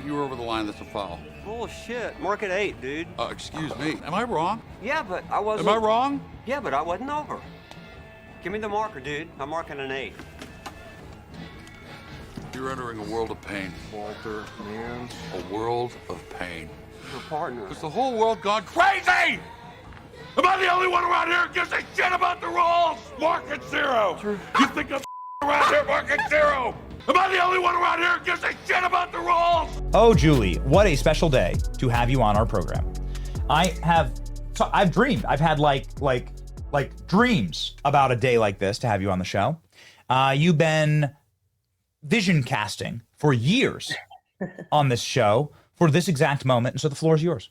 you were over the line, that's a foul. Bullshit. Mark at 8, dude. Excuse me. Am I wrong? Yeah, but I wasn't. Am I wrong? Yeah, but I wasn't over. Give me the marker, dude. I'm marking an 8. You're entering a world of pain. Walter, man. A world of pain. Your partner. Has the whole world gone crazy? Am I the only one around here who gives a shit about the rules? Mark at 0. You think I'm around here? Mark at 0. Am I the only one around here who gives a shit about the rules? Oh, Julie, what a special day to have you on our program. I've dreamed. I've had like dreams about a day like this to have you on the show. You've been vision casting for years on this show for this exact moment, and so the floor is yours.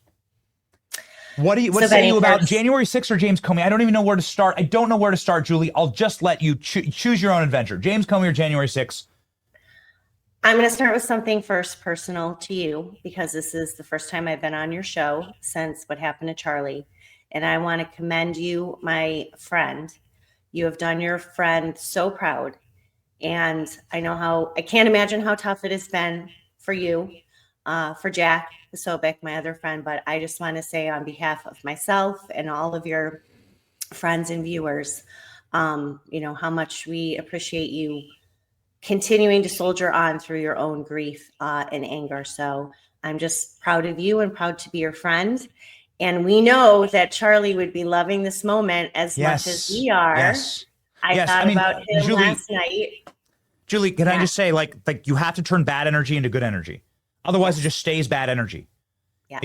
What say you about January 6th or James Comey? I don't even know where to start. I don't know where to start, Julie. I'll just let you choose your own adventure. James Comey or January 6th? I'm going to start with something first personal to you, because this is the first time I've been on your show since what happened to Charlie. And I want to commend you, my friend. You have done your friend so proud. And I can't imagine how tough it has been for you, for Jack Posobiec, my other friend. But I just want to say on behalf of myself and all of your friends and viewers, how much we appreciate you continuing to soldier on through your own grief and anger. So I'm just proud of you and proud to be your friend. And we know that Charlie would be loving this moment as much as we are. Yes. I thought about him Julie, last night. Julie, can I just say, like you have to turn bad energy into good energy. Otherwise, it just stays bad energy. Yeah.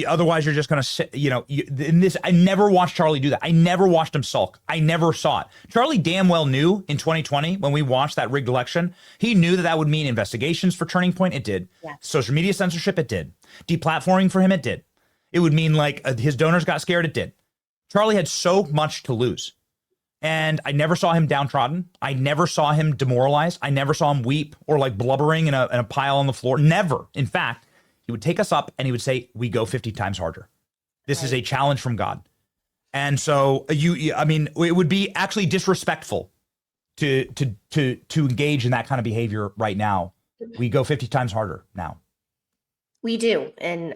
Otherwise, you're just going to sit, in this. I never watched Charlie do that. I never watched him sulk. I never saw it. Charlie damn well knew in 2020 when we watched that rigged election, he knew that would mean investigations for Turning Point. It did. Yeah. Social media censorship. It did. Deplatforming for him. It did. It would mean his donors got scared. It did. Charlie had so much to lose. And I never saw him downtrodden. I never saw him demoralized. I never saw him weep or blubbering in a pile on the floor. Never. In fact, he would take us up and he would say, we go 50 times harder. This is a challenge from God. And so it would be actually disrespectful to engage in that kind of behavior right now. We go 50 times harder now. We do. And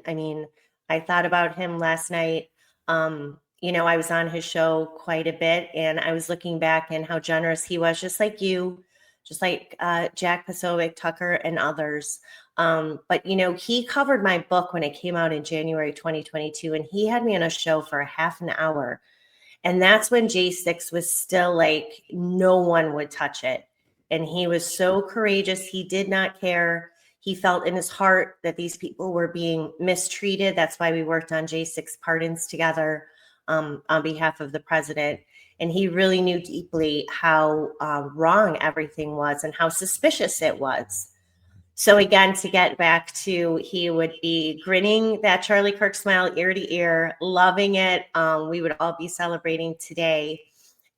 I thought about him last night. I was on his show quite a bit, and I was looking back and how generous he was, just like you, just like Jack Posobiec, Tucker, and others. But he covered my book when it came out in January 2022, and he had me on a show for a half an hour. And that's when J6 was still no one would touch it. And he was so courageous. He did not care. He felt in his heart that these people were being mistreated. That's why we worked on J6 pardons together on behalf of the president. And he really knew deeply how wrong everything was and how suspicious it was. So again, to get back to, he would be grinning that Charlie Kirk smile ear to ear, loving it. We would all be celebrating today.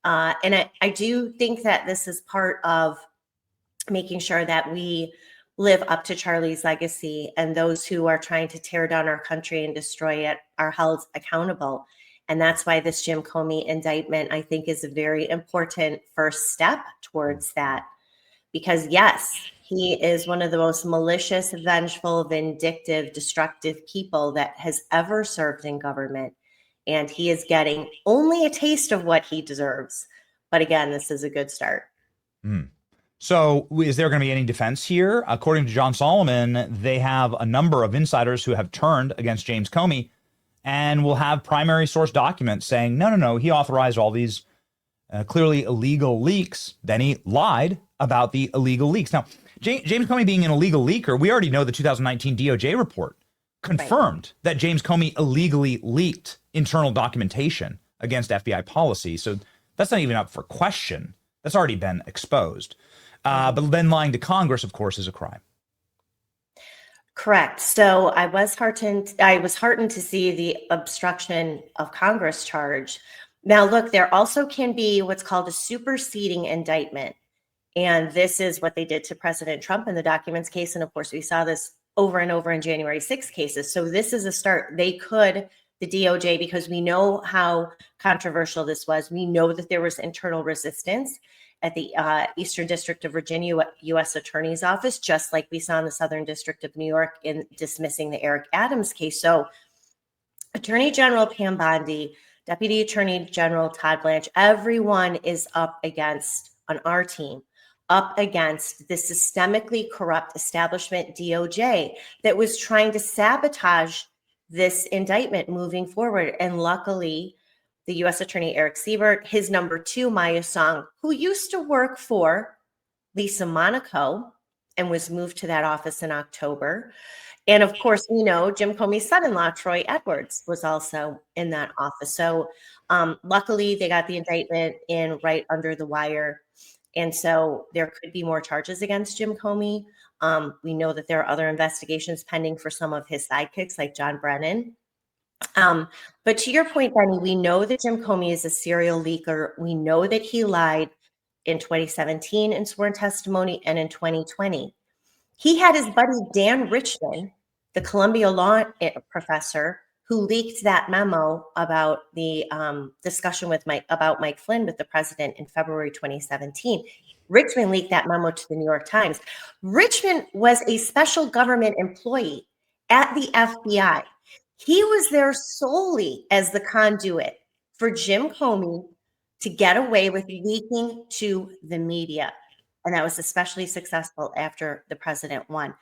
And I do think that this is part of making sure that we live up to Charlie's legacy, and those who are trying to tear down our country and destroy it are held accountable. And that's why this Jim Comey indictment, I think, is a very important first step towards that. Because yes, he is one of the most malicious, vengeful, vindictive, destructive people that has ever served in government. And he is getting only a taste of what he deserves. But again, this is a good start. So is there going to be any defense here? According to John Solomon, they have a number of insiders who have turned against James Comey and will have primary source documents saying, no, he authorized all these clearly illegal leaks. Then he lied about the illegal leaks. Now, James Comey being an illegal leaker, we already know the 2019 DOJ report confirmed that James Comey illegally leaked internal documentation against FBI policy. So that's not even up for question. That's already been exposed. But then lying to Congress, of course, is a crime. Correct. So I was heartened to see the obstruction of Congress charge. Now, look, there also can be what's called a superseding indictment. And this is what they did to President Trump in the documents case. And of course, we saw this over and over in January 6 cases. So this is a start. They could, the DOJ, because we know how controversial this was. We know that there was internal resistance. at the Eastern District of Virginia U.S. Attorney's Office, just like we saw in the Southern District of New York in dismissing the Eric Adams case. So Attorney General Pam Bondi, Deputy Attorney General Todd Blanche, everyone is up against, on our team, up against the systemically corrupt establishment DOJ that was trying to sabotage this indictment moving forward. And luckily, the U.S. Attorney Eric Siebert, his number two, Maya Song, who used to work for Lisa Monaco and was moved to that office in October. And of course, we know Jim Comey's son-in-law, Troy Edwards, was also in that office. So luckily, they got the indictment in right under the wire. And so there could be more charges against Jim Comey. We know that there are other investigations pending for some of his sidekicks like John Brennan. But to your point, Benny, we know that Jim Comey is a serial leaker. We know that he lied in 2017 in sworn testimony and in 2020. He had his buddy Dan Richman, the Columbia law professor, who leaked that memo about the discussion with Mike Flynn with the president in February 2017. Richman leaked that memo to the New York Times. Richman was a special government employee at the FBI. He was there solely as the conduit for Jim Comey to get away with leaking to the media. And that was especially successful after the president won.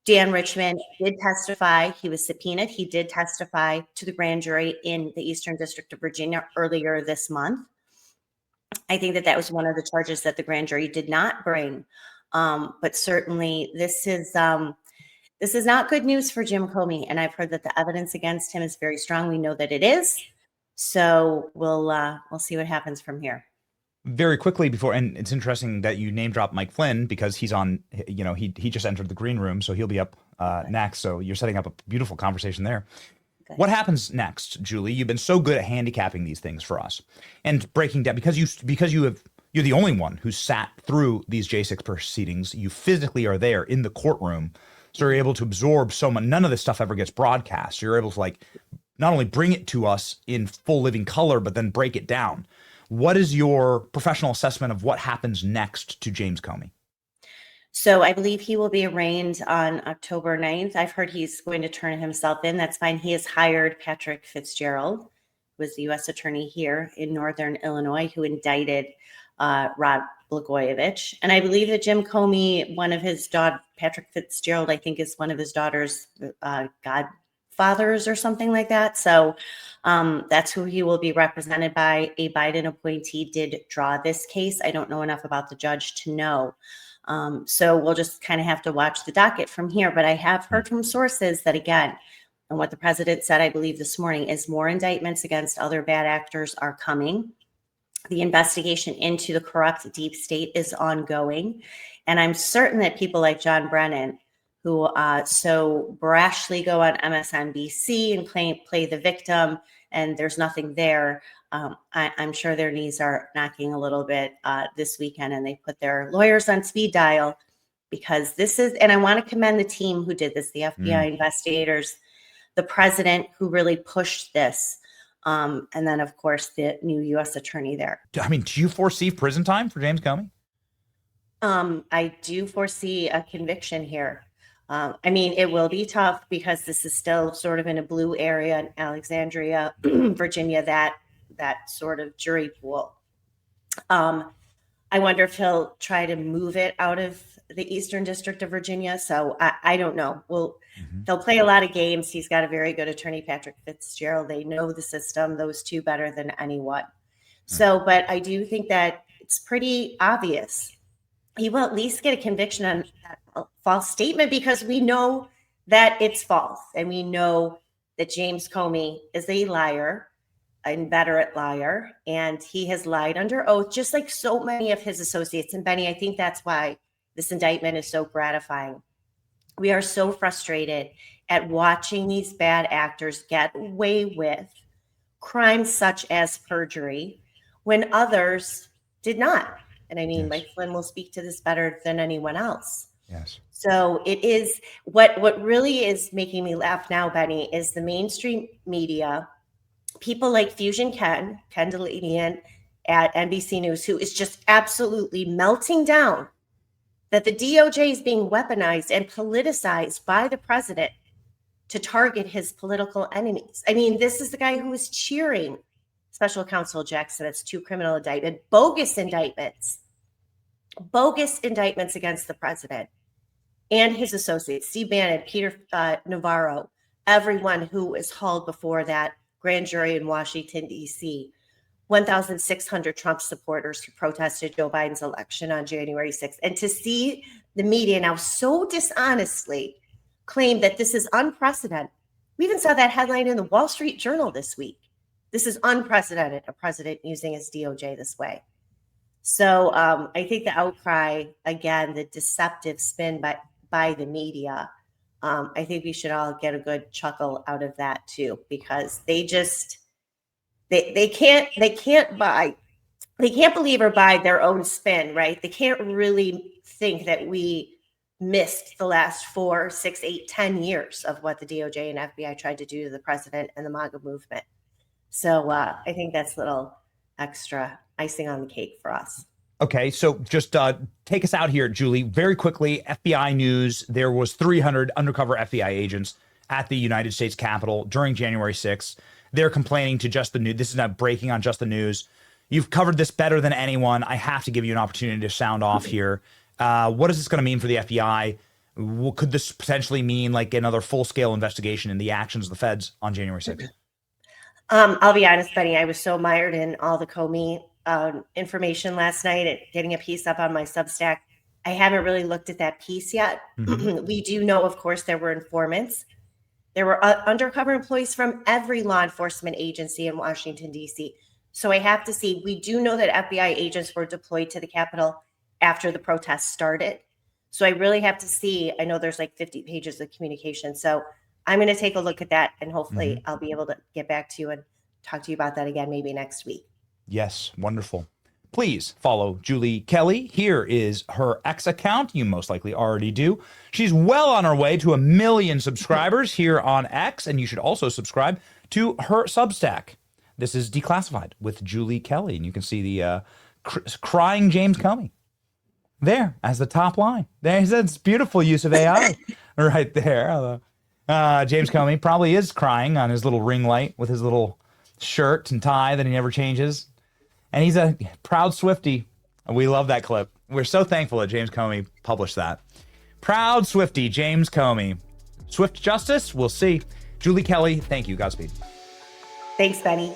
Dan Richman did testify. He was subpoenaed. He did testify to the grand jury in the Eastern District of Virginia earlier this month. I think that was one of the charges that the grand jury did not bring. But certainly this is not good news for Jim Comey. And I've heard that the evidence against him is very strong. We know that it is. So we'll see what happens from here. Very quickly before, and it's interesting that you name drop Mike Flynn because he's on, he just entered the green room, so he'll be up next. So you're setting up a beautiful conversation there. Good. What happens next, Julie? You've been so good at handicapping these things for us and breaking down because you're the only one who sat through these J6 proceedings. You physically are there in the courtroom, so you're able to absorb so much. None of this stuff ever gets broadcast. You're able to not only bring it to us in full living color, but then break it down. What is your professional assessment of what happens next to James Comey? So I believe he will be arraigned on October 9th. I've heard he's going to turn himself in. That's fine. He has hired Patrick Fitzgerald, who was the U.S. attorney here in Northern Illinois, who indicted Rod Blagojevich. And I believe that Jim Comey, Patrick Fitzgerald, I think is one of his daughter's godfathers or something like that. So that's who he will be represented by. A Biden appointee did draw this case. I don't know enough about the judge to know. So we'll just kind of have to watch the docket from here. But I have heard from sources that, again, and what the president said, I believe this morning, is more indictments against other bad actors are coming. The investigation into the corrupt deep state is ongoing. And I'm certain that people like John Brennan, who so brashly go on MSNBC and play the victim, and there's nothing there. I'm sure their knees are knocking a little bit this weekend, and they put their lawyers on speed dial because this is, and I want to commend the team who did this, the FBI investigators, the president who really pushed this, and then, of course, the new U.S. attorney there. I mean, do you foresee prison time for James Comey? I do foresee a conviction here. I mean, it will be tough because this is still sort of in a blue area in Alexandria, Virginia, that sort of jury pool. I wonder if he'll try to move it out of the Eastern District of Virginia. So I don't know. He'll play a lot of games. He's got a very good attorney, Patrick Fitzgerald. They know the system, those two, better than anyone. So, but I do think that it's pretty obvious. He will at least get a conviction on that false statement because we know that it's false. And we know that James Comey is a liar, an inveterate liar, and he has lied under oath, just like so many of his associates. And Benny, I think that's why this indictment is so gratifying. We are so frustrated at watching these bad actors get away with crimes such as perjury when others did not. And I mean, Mike Flynn will speak to this better than anyone else. Yes. So it is what really is making me laugh now, Benny, is the mainstream media, people like Fusion Ken Delanian, at NBC News, who is just absolutely melting down that the DOJ is being weaponized and politicized by the president to target his political enemies. I mean, this is the guy who was cheering Special Counsel Jackson. It's 2 criminal indictments, bogus indictments against the president and his associates, Steve Bannon, Peter Navarro, everyone who is hauled before that grand jury in Washington, D.C., 1,600 Trump supporters who protested Joe Biden's election on January 6th. And to see the media now so dishonestly claim that this is unprecedented. We even saw that headline in the Wall Street Journal this week. This is unprecedented, a president using his DOJ this way. So I think the outcry, again, the deceptive spin by the media, I think we should all get a good chuckle out of that too, because they just, they can't believe or buy their own spin, right? They can't really think that we missed the last 4, 6, 8, 10 years of what the DOJ and FBI tried to do to the president and the MAGA movement. So I think that's a little extra icing on the cake for us. Okay, so just take us out here, Julie, very quickly. FBI news, there was 300 undercover FBI agents at the United States Capitol during January 6th. They're complaining to Just the News. This is not breaking on Just the News. You've covered this better than anyone. I have to give you an opportunity to sound off here. What is this going to mean for the FBI? Could this potentially mean like another full-scale investigation in the actions of the feds on January 6th? I'll be honest, Benny, I was so mired in all the Comey information last night and getting a piece up on my Substack. I haven't really looked at that piece yet. Mm-hmm. We do know, of course, there were informants. There were undercover employees from every law enforcement agency in Washington, D.C. So I have to see, we do know that FBI agents were deployed to the Capitol after the protests started. So I really have to see, I know there's like 50 pages of communication. So I'm going to take a look at that and hopefully I'll be able to get back to you and talk to you about that again, maybe next week. Yes, wonderful. Please follow Julie Kelly. Here is her X account. You most likely already do. She's well on her way to 1 million subscribers here on X, and you should also subscribe to her Substack. This is Declassified with Julie Kelly, and you can see the crying James Comey there as the top line. That's beautiful use of AI right there. James Comey probably is crying on his little ring light with his little shirt and tie that he never changes. And he's a proud Swiftie. We love that clip. We're so thankful that James Comey published that. Proud Swiftie, James Comey. Swift justice? We'll see. Julie Kelly, thank you. Godspeed. Thanks, Benny.